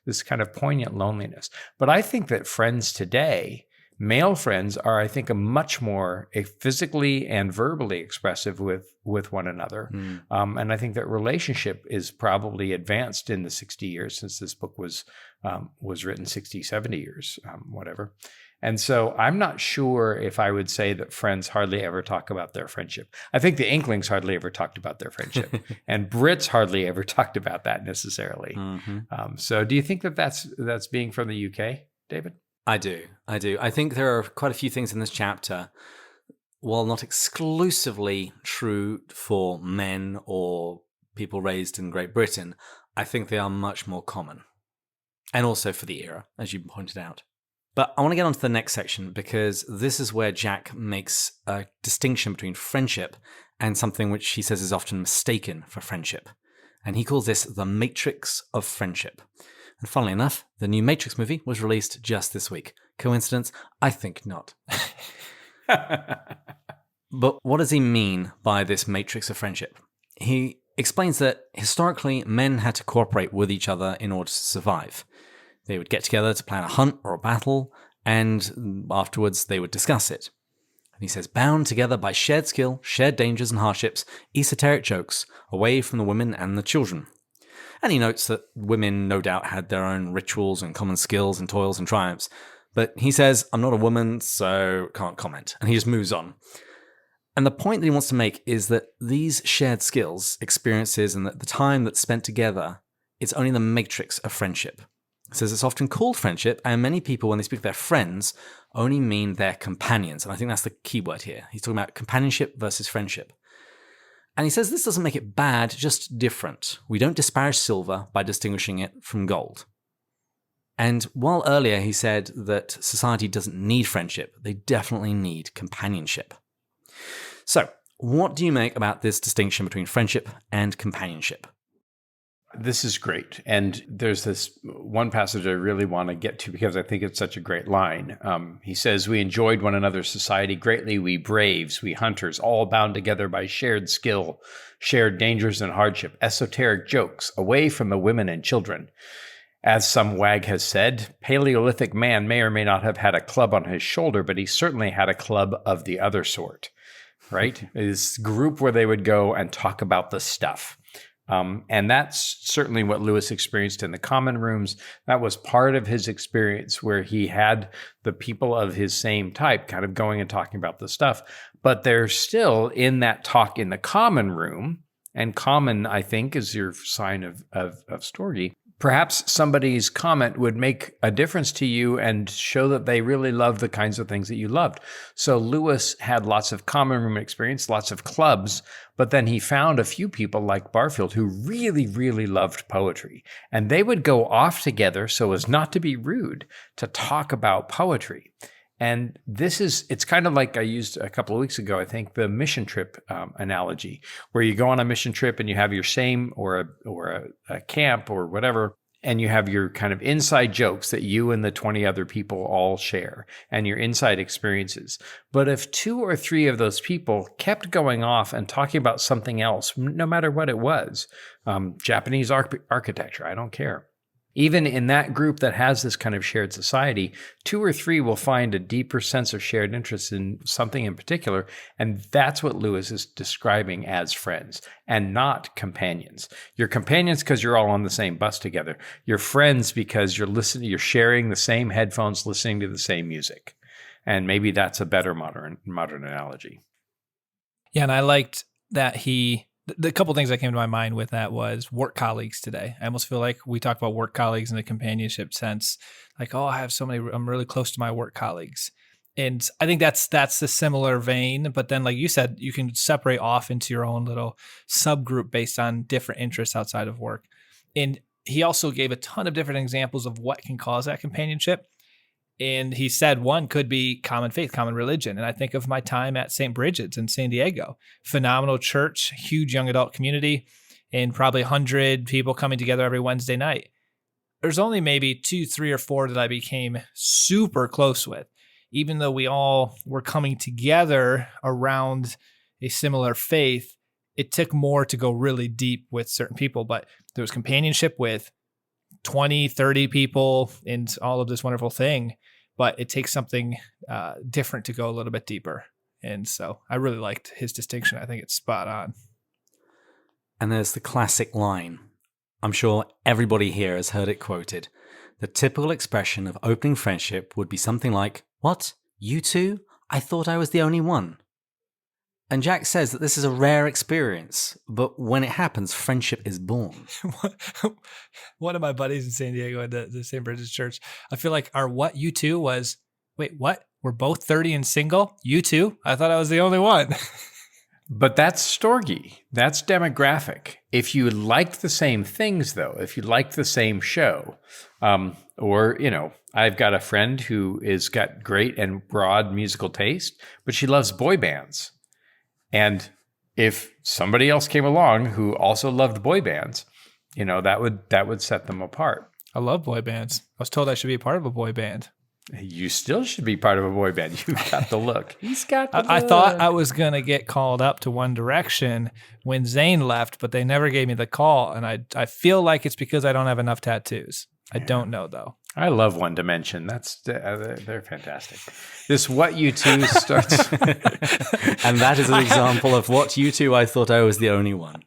[SPEAKER 1] this kind of poignant loneliness. But I think that friends today, male friends, are, I think, a much more physically and verbally expressive with one another. And I think that relationship is probably advanced in the 60 years since this book was written, 60, 70 years, whatever. And so I'm not sure if I would say that friends hardly ever talk about their friendship. I think the Inklings hardly ever talked about their friendship, and Brits hardly ever talked about that necessarily. So do you think that that's being from the UK, David?
[SPEAKER 3] I do. I think there are quite a few things in this chapter, while not exclusively true for men or people raised in Great Britain, I think they are much more common. And also for the era, as you pointed out. But I want to get on to the next section, because this is where Jack makes a distinction between friendship and something which he says is often mistaken for friendship. And he calls this the matrix of friendship. And funnily enough, the new Matrix movie was released just this week. Coincidence? I think not. But what does he mean by this matrix of friendship? He explains that historically, men had to cooperate with each other in order to survive. They would get together to plan a hunt or a battle, and afterwards they would discuss it. And he says, bound together by shared skill, shared dangers and hardships, esoteric jokes, away from the women and the children. And he notes that women no doubt had their own rituals and common skills and toils and triumphs. But he says, I'm not a woman, so can't comment. And he just moves on. And the point that he wants to make is that these shared skills, experiences, and the time that's spent together, it's only the matrix of friendship. He says it's often called friendship, and many people, when they speak of their friends, only mean their companions. And I think that's the key word here. He's talking about companionship versus friendship. And he says this doesn't make it bad, just different. We don't disparage silver by distinguishing it from gold. And while earlier he said that society doesn't need friendship, they definitely need companionship. So, what do you make about this distinction between friendship and companionship?
[SPEAKER 1] This is great. And there's this one passage I really want to get to because I think it's such a great line. He says, we enjoyed one another's society greatly, we braves, we hunters, all bound together by shared skill, shared dangers and hardship, esoteric jokes, away from the women and children. As some wag has said, Paleolithic man may or may not have had a club on his shoulder, but he certainly had a club of the other sort, right? This group where they would go and talk about the stuff. And that's certainly what Lewis experienced in the common rooms. That was part of his experience where he had the people of his same type kind of going and talking about the stuff. But they're still in that talk in the common room. And common, I think, is your sign of storge. Perhaps somebody's comment would make a difference to you and show that they really love the kinds of things that you loved. So Lewis had lots of common room experience, lots of clubs, but then he found a few people like Barfield who really, really loved poetry. And they would go off together so as not to be rude to talk about poetry. And it's kind of like I used a couple of weeks ago, I think, the mission trip analogy, where you go on a mission trip and you have your same or a camp or whatever, and you have your kind of inside jokes that you and the 20 other people all share and your inside experiences. But if 2 or 3 of those people kept going off and talking about something else, no matter what it was, Japanese architecture, I don't care. Even in that group that has this kind of shared society, 2 or 3 will find a deeper sense of shared interest in something in particular. And that's what Lewis is describing as friends and not companions. You're companions because you're all on the same bus together. You're friends because you're sharing the same headphones, listening to the same music. And maybe that's a better modern analogy.
[SPEAKER 2] Yeah, and I liked that the couple things that came to my mind with that was work colleagues today. I almost feel like we talk about work colleagues in the companionship sense, like, oh, I have so many, I'm really close to my work colleagues. And I think that's a similar vein. But then, like you said, you can separate off into your own little subgroup based on different interests outside of work. And he also gave a ton of different examples of what can cause that companionship. And he said one could be common faith, common religion. And I think of my time at St. Bridget's in San Diego. Phenomenal church, huge young adult community, and probably 100 people coming together every Wednesday night. There's only maybe 2, 3, or 4 that I became super close with, even though we all were coming together around a similar faith. It took more to go really deep with certain people, but there was companionship with 20, 30 people in all of this wonderful thing, but it takes something different to go a little bit deeper. And so I really liked his distinction. I think it's spot on.
[SPEAKER 3] And there's the classic line. I'm sure everybody here has heard it quoted. The typical expression of opening friendship would be something like, "What? You two? I thought I was the only one." And Jack says that this is a rare experience, but when it happens, friendship is born.
[SPEAKER 2] One of my buddies in San Diego at the St. Bridget's Church, I feel like our "what, you two" was, wait, what? We're both 30 and single? You two? I thought I was the only one.
[SPEAKER 1] But that's Storgy. That's demographic. If you liked the same things, though, if you liked the same show, or, I've got a friend who has got great and broad musical taste, but she loves boy bands. And if somebody else came along who also loved boy bands, that would set them apart.
[SPEAKER 2] I love boy bands. I was told I should be a part of a boy band.
[SPEAKER 1] You still should be part of a boy band. You've got the look. He's got the look.
[SPEAKER 2] I thought I was going to get called up to One Direction when Zayn left, but they never gave me the call. And I feel like it's because I don't have enough tattoos. I don't know, though.
[SPEAKER 1] I love One Dimension. They're fantastic. This What You Two starts.
[SPEAKER 3] And that is an example of What You Two, I thought I was the only one.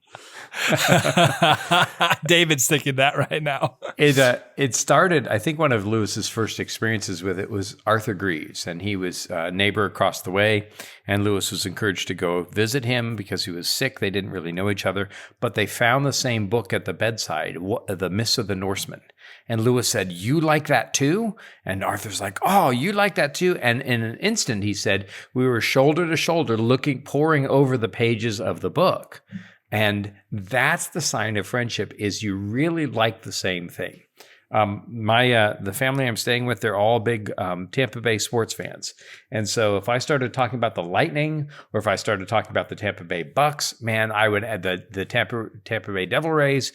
[SPEAKER 2] David's thinking that right now.
[SPEAKER 1] It started, I think one of Lewis's first experiences with it was Arthur Greaves, and he was a neighbor across the way, and Lewis was encouraged to go visit him because he was sick. They didn't really know each other, but they found the same book at the bedside, The Myths of the Norsemen. And Lewis said, "You like that too?" And Arthur's like, "Oh, you like that too?" And in an instant, he said, we were shoulder to shoulder poring over the pages of the book. And that's the sign of friendship, is you really like the same thing. The family I'm staying with, they're all big Tampa Bay sports fans. And so if I started talking about the Lightning, or if I started talking about the Tampa Bay Bucks, man, I would add the Tampa Bay Devil Rays.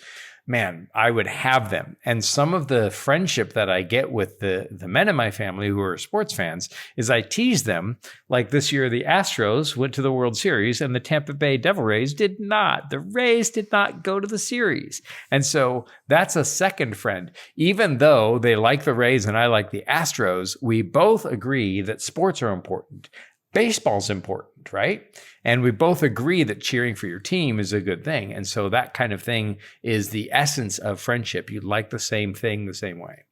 [SPEAKER 1] Man, I would have them. And some of the friendship that I get with the men in my family who are sports fans is I tease them. Like this year, the Astros went to the World Series and the Tampa Bay Devil Rays did not. The Rays did not go to the series. And so that's a second friend. Even though they like the Rays and I like the Astros, we both agree that sports are important. Baseball's important, right? And we both agree that cheering for your team is a good thing. And so that kind of thing is the essence of friendship. You like the same thing the same way.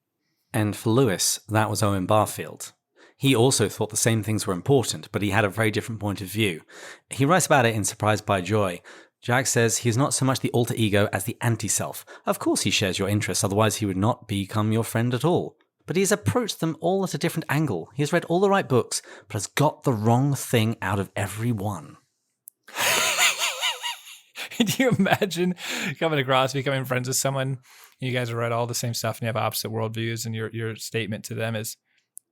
[SPEAKER 3] And for Lewis, that was Owen Barfield. He also thought the same things were important, but he had a very different point of view. He writes about it in Surprised by Joy. Jack says he's not so much the alter ego as the anti-self. Of course he shares your interests, otherwise he would not become your friend at all. But he has approached them all at a different angle. He has read all the right books, but has got the wrong thing out of every one.
[SPEAKER 2] Can you imagine coming across, becoming friends with someone, and you guys have read all the same stuff and you have opposite worldviews, and your statement to them is,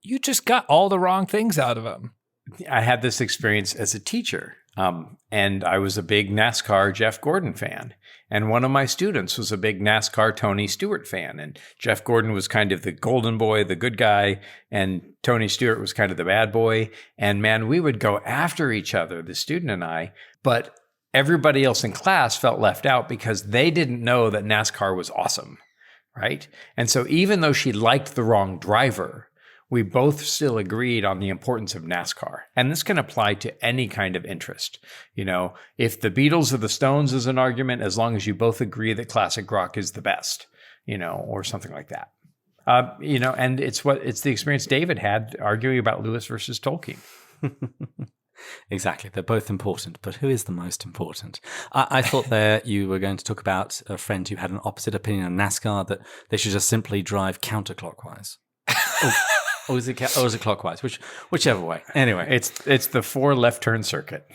[SPEAKER 2] You just got all the wrong things out of him.
[SPEAKER 1] I had this experience as a teacher, and I was a big NASCAR Jeff Gordon fan. And one of my students was a big NASCAR Tony Stewart fan. And Jeff Gordon was kind of the golden boy, the good guy, and Tony Stewart was kind of the bad boy. And man, we would go after each other, the student and I, but everybody else in class felt left out because they didn't know that NASCAR was awesome, right? And so even though she liked the wrong driver, we both still agreed on the importance of NASCAR. And this can apply to any kind of interest. You know, if the Beatles or the Stones is an argument, as long as you both agree that classic rock is the best, you know, or something like that. You know, and it's the experience David had arguing about Lewis versus Tolkien.
[SPEAKER 3] Exactly. They're both important, but who is the most important? I thought there you were going to talk about a friend who had an opposite opinion on NASCAR, that they should just simply drive counterclockwise. Or is it clockwise? Whichever way. Anyway,
[SPEAKER 1] it's the 4 left turn circuit.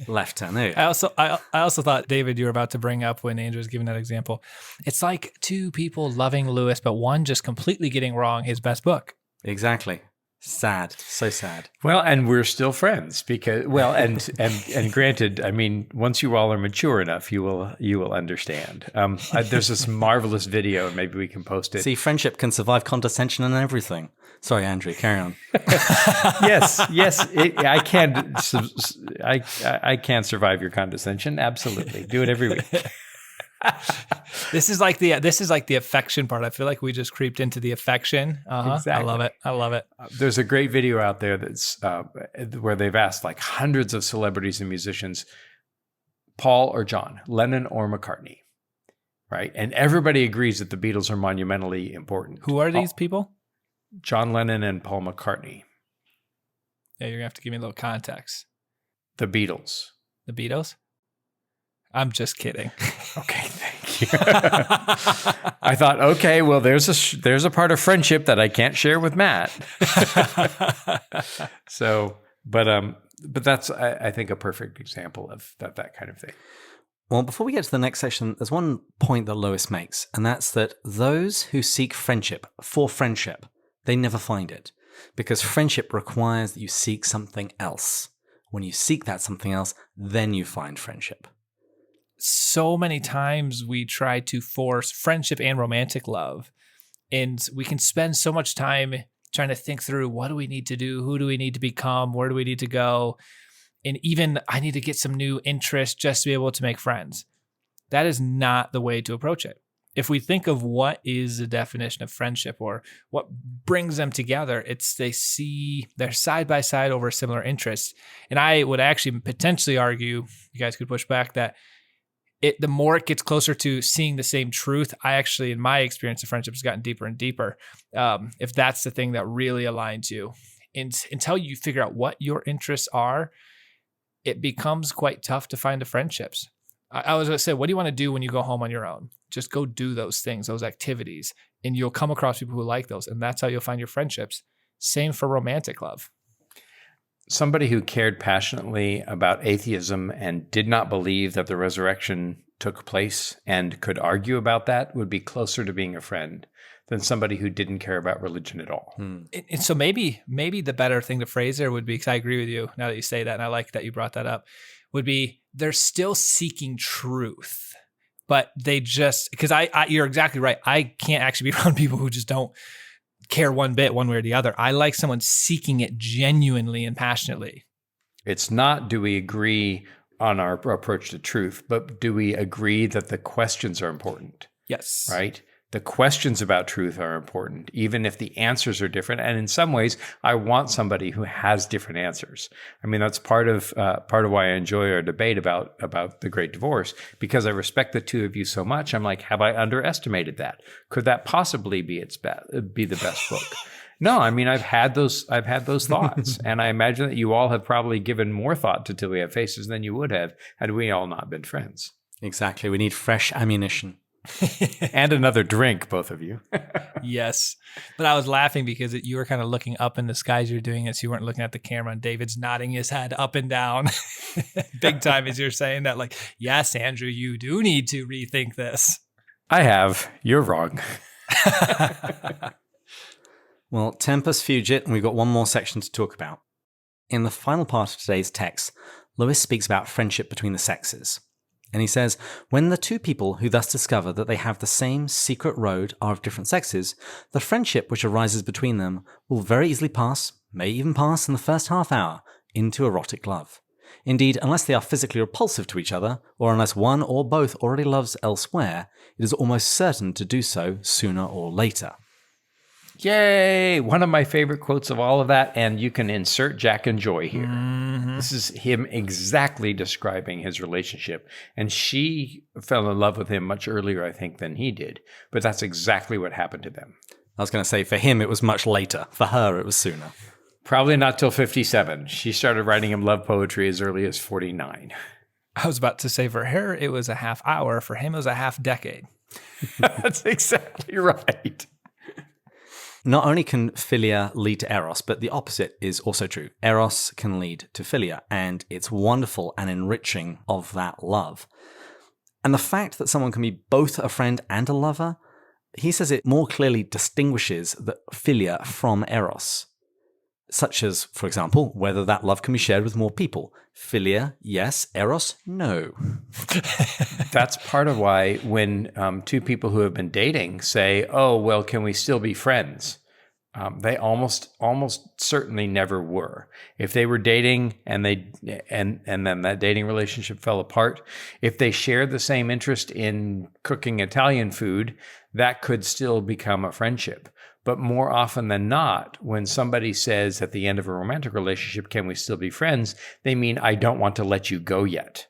[SPEAKER 3] Left turn. There you go.
[SPEAKER 2] I also thought, David, you were about to bring up when Andrew was giving that example. It's like two people loving Lewis, but one just completely getting wrong his best book.
[SPEAKER 3] Exactly. Sad. So sad.
[SPEAKER 1] Well, and we're still friends because, well, and granted, I mean, once you all are mature enough, you will understand. There's this marvelous video, and maybe we can post it.
[SPEAKER 3] See, friendship can survive condescension and everything. Sorry, Andrew, carry on.
[SPEAKER 1] yes, I can. I can survive your condescension. Absolutely, do it every week.
[SPEAKER 2] This is like the affection part. I feel like we just creeped into the affection. Exactly. I love it.
[SPEAKER 1] There's a great video out there that's where they've asked like hundreds of celebrities and musicians, Paul or John, Lennon or McCartney, right? And everybody agrees that the Beatles are monumentally important.
[SPEAKER 2] Who are these people?
[SPEAKER 1] John Lennon and Paul McCartney.
[SPEAKER 2] Yeah, you're gonna have to give me a little context.
[SPEAKER 1] The Beatles.
[SPEAKER 2] The Beatles? I'm just kidding.
[SPEAKER 1] Okay, thank you. I thought, okay, well, there's a part of friendship that I can't share with Matt. So, but that's I think a perfect example of that kind of thing.
[SPEAKER 3] Well, before we get to the next section, there's one point that Lois makes, and that's that those who seek friendship for friendship, they never find it, because friendship requires that you seek something else. When you seek that something else, then you find friendship.
[SPEAKER 2] So many times we try to force friendship and romantic love, and we can spend so much time trying to think through, what do we need to do? Who do we need to become? Where do we need to go? And even I need to get some new interest just to be able to make friends. That is not the way to approach it. If we think of what is the definition of friendship or what brings them together, it's they're side by side over similar interests. And I would actually potentially argue, you guys could push back, that the more it gets closer to seeing the same truth, I actually, in my experience of friendship, has gotten deeper and deeper. If that's the thing that really aligns you. And until you figure out what your interests are, it becomes quite tough to find the friendships. I was going to say, what do you want to do when you go home on your own? Just go do those things, those activities, and you'll come across people who like those. And that's how you'll find your friendships. Same for romantic love.
[SPEAKER 1] Somebody who cared passionately about atheism and did not believe that the resurrection took place and could argue about that would be closer to being a friend than somebody who didn't care about religion at all.
[SPEAKER 2] And so maybe the better thing to phrase there would be, because I agree with you now that you say that, and I like that you brought that up, would be they're still seeking truth, but they just, because you're exactly right. I can't actually be around people who just don't care one bit one way or the other. I like someone seeking it genuinely and passionately.
[SPEAKER 1] It's not, do we agree on our approach to truth, but do we agree that the questions are important?
[SPEAKER 2] Yes.
[SPEAKER 1] Right? The questions about truth are important, even if the answers are different. And in some ways, I want somebody who has different answers. I mean, that's part of why I enjoy our debate about the Great Divorce, because I respect the two of you so much. I'm like, have I underestimated that? Could that possibly be be the best book? No, I mean, I've had those thoughts, and I imagine that you all have probably given more thought to Till We Have Faces than you would have had we all not been friends.
[SPEAKER 3] Exactly. We need fresh ammunition.
[SPEAKER 1] And another drink, both of you.
[SPEAKER 2] Yes. But I was laughing because you were kind of looking up in the sky as you're doing it, so you weren't looking at the camera, and David's nodding his head up and down big time as you're saying that, like, yes, Andrew, you do need to rethink this.
[SPEAKER 1] I have. You're wrong.
[SPEAKER 3] Well, tempus fugit, and we've got one more section to talk about. In the final part of today's text, Lewis speaks about friendship between the sexes. And he says, when the two people who thus discover that they have the same secret road are of different sexes, the friendship which arises between them will very easily pass, may even pass in the first half hour, into erotic love. Indeed, unless they are physically repulsive to each other, or unless one or both already loves elsewhere, it is almost certain to do so sooner or later.
[SPEAKER 1] Yay! One of my favorite quotes of all of that, and you can insert Jack and Joy here. This is him exactly describing his relationship. And she fell in love with him much earlier, I think, than he did. But that's exactly what happened to them.
[SPEAKER 3] I was going to say, for him, it was much later. For her, it was sooner.
[SPEAKER 1] Probably not till 57. She started writing him love poetry as early as 49.
[SPEAKER 2] I was about to say for her, it was a half hour. For him, it was a half decade.
[SPEAKER 1] That's exactly right.
[SPEAKER 3] Not only can Philia lead to Eros, but the opposite is also true. Eros can lead to Philia, and it's wonderful and enriching of that love. And the fact that someone can be both a friend and a lover, he says it more clearly distinguishes the Philia from Eros. Such as, for example, whether that love can be shared with more people. Philia, yes. Eros, no.
[SPEAKER 1] That's part of why when two people who have been dating say, oh, well, can we still be friends? They almost certainly never were. If they were dating and then that dating relationship fell apart, if they shared the same interest in cooking Italian food, that could still become a friendship. But more often than not, when somebody says at the end of a romantic relationship, can we still be friends? They mean, I don't want to let you go yet.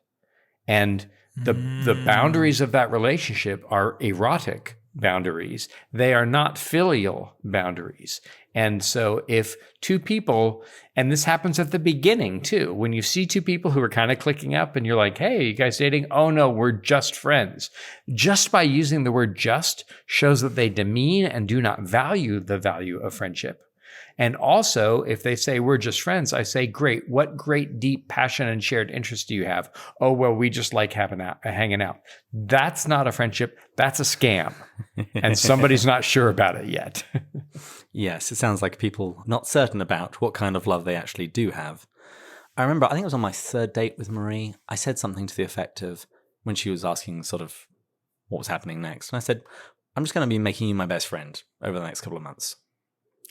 [SPEAKER 1] And the boundaries of that relationship are erotic boundaries. They are not filial boundaries. And so if two people, and this happens at the beginning too, when you see two people who are kind of clicking up and you're like, hey, you guys dating? Oh no, we're just friends. Just by using the word just shows that they demean and do not value the value of friendship. And also, if they say we're just friends, I say, great. What great, deep passion and shared interest do you have? Oh, well, we just like hanging out. That's not a friendship. That's a scam. And somebody's not sure about it yet.
[SPEAKER 3] Yes, it sounds like people not certain about what kind of love they actually do have. I remember, I think it was on my third date with Marie, I said something to the effect of, when she was asking sort of what was happening next. And I said, I'm just going to be making you my best friend over the next couple of months.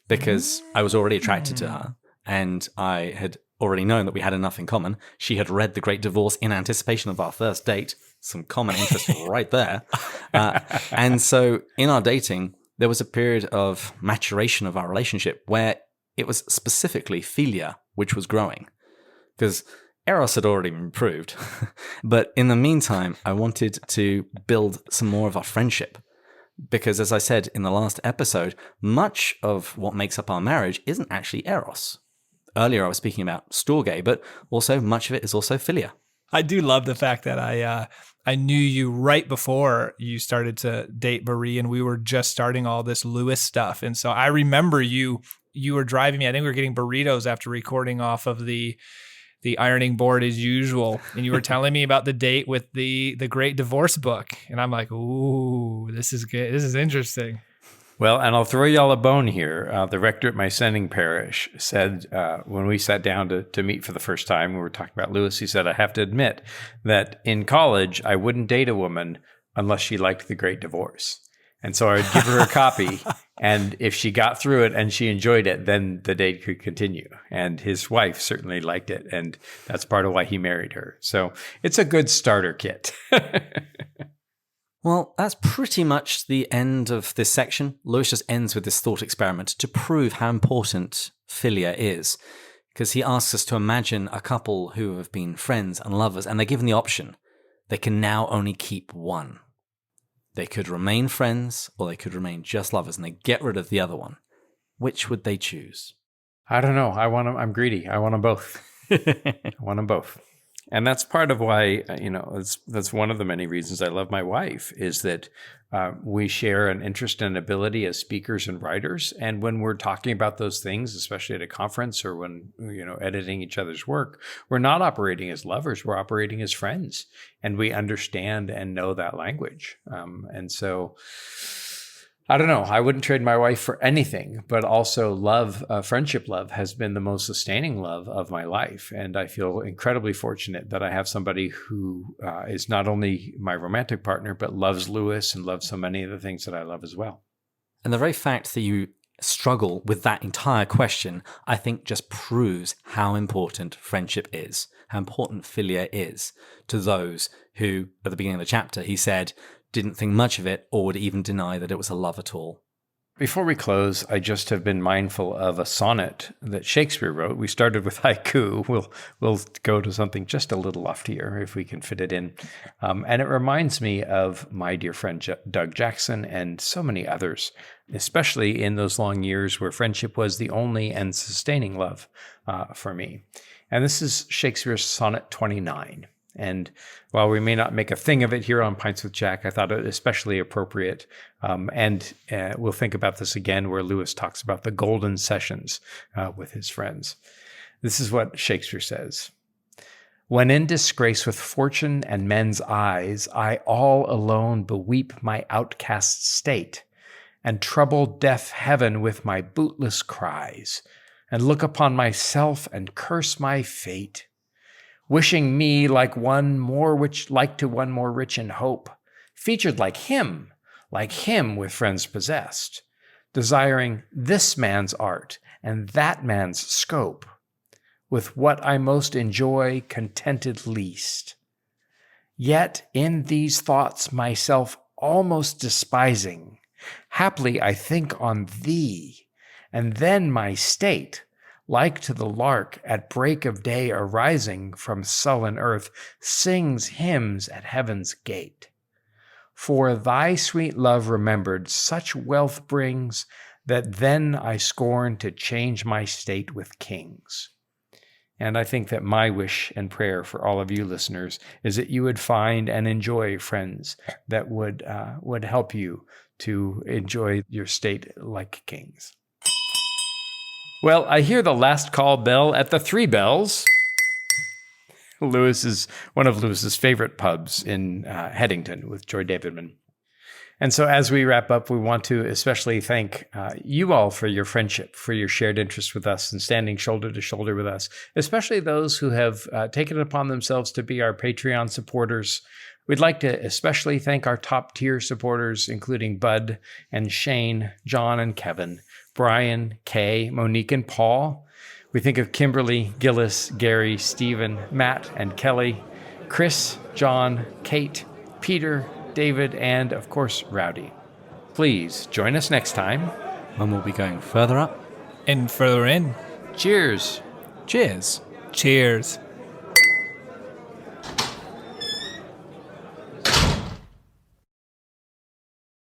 [SPEAKER 3] Because I was already attracted to her, and I had already known that we had enough in common. She had read The Great Divorce in anticipation of our first date. Some common interest right there. And so in our dating, there was a period of maturation of our relationship where it was specifically Philia which was growing. Because Eros had already been proved. But in the meantime, I wanted to build some more of our friendship. Because as I said in the last episode, much of what makes up our marriage isn't actually Eros. Earlier I was speaking about storge, but also much of it is also Philia.
[SPEAKER 2] I do love the fact that I knew you right before you started to date Marie, and we were just starting all this Lewis stuff. And so I remember you were driving me. I think we were getting burritos after recording off of the ironing board as usual. And you were telling me about the date with the Great Divorce book. And I'm like, ooh, this is good. This is interesting.
[SPEAKER 1] Well, and I'll throw y'all a bone here. The rector at my sending parish said, when we sat down to meet for the first time, we were talking about Lewis, he said, I have to admit that in college, I wouldn't date a woman unless she liked The Great Divorce. And so I would give her a copy, and if she got through it and she enjoyed it, then the date could continue. And his wife certainly liked it, and that's part of why he married her. So it's a good starter kit.
[SPEAKER 3] Well, that's pretty much the end of this section. Lewis just ends with this thought experiment to prove how important Philia is, because he asks us to imagine a couple who have been friends and lovers, and they're given the option. They can now only keep one. They could remain friends, or they could remain just lovers, and they get rid of the other one. Which would they choose?
[SPEAKER 1] I don't know. I'm greedy. I want them both. I want them both. And that's part of why, that's one of the many reasons I love my wife, is that we share an interest and ability as speakers and writers. And when we're talking about those things, especially at a conference or when, editing each other's work, we're not operating as lovers, we're operating as friends. And we understand and know that language. And so I don't know. I wouldn't trade my wife for anything, but also love, friendship love has been the most sustaining love of my life. And I feel incredibly fortunate that I have somebody who is not only my romantic partner, but loves Lewis and loves so many of the things that I love as well.
[SPEAKER 3] And the very fact that you struggle with that entire question, I think just proves how important friendship is, how important Philia is to those who, at the beginning of the chapter, he said, didn't think much of it or would even deny that it was a love at all.
[SPEAKER 1] Before we close, I just have been mindful of a sonnet that Shakespeare wrote. We started with haiku. We'll go to something just a little loftier if we can fit it in. And it reminds me of my dear friend Doug Jackson and so many others, especially in those long years where friendship was the only and sustaining love for me. And this is Shakespeare's Sonnet 29. And while we may not make a thing of it here on Pints with Jack, I thought it especially appropriate. And we'll think about this again where Lewis talks about the golden sessions with his friends. This is what Shakespeare says. When in disgrace with fortune and men's eyes, I all alone beweep my outcast state, and trouble deaf heaven with my bootless cries, and look upon myself and curse my fate. Wishing me like to one more rich in hope, featured like him with friends possessed, desiring this man's art and that man's scope, with what I most enjoy contented least. Yet in these thoughts myself almost despising, haply I think on thee, and then my state, like to the lark at break of day arising from sullen earth, sings hymns at heaven's gate. For thy sweet love remembered such wealth brings, that then I scorn to change my state with kings. And I think that my wish and prayer for all of you listeners is that you would find and enjoy friends that would help you to enjoy your state like kings. Well, I hear the last call bell at the 3 Bells. One of Lewis's favorite pubs in Headington with Joy Davidman. And so as we wrap up, we want to especially thank you all for your friendship, for your shared interest with us and standing shoulder to shoulder with us, especially those who have taken it upon themselves to be our Patreon supporters. We'd like to especially thank our top tier supporters, including Bud and Shane, John and Kevin, Brian, Kay, Monique, and Paul. We think of Kimberly, Gillis, Gary, Stephen, Matt, and Kelly, Chris, John, Kate, Peter, David, and, of course, Rowdy. Please join us next time
[SPEAKER 3] when we'll be going further up
[SPEAKER 2] and further in.
[SPEAKER 1] Cheers.
[SPEAKER 3] Cheers.
[SPEAKER 2] Cheers.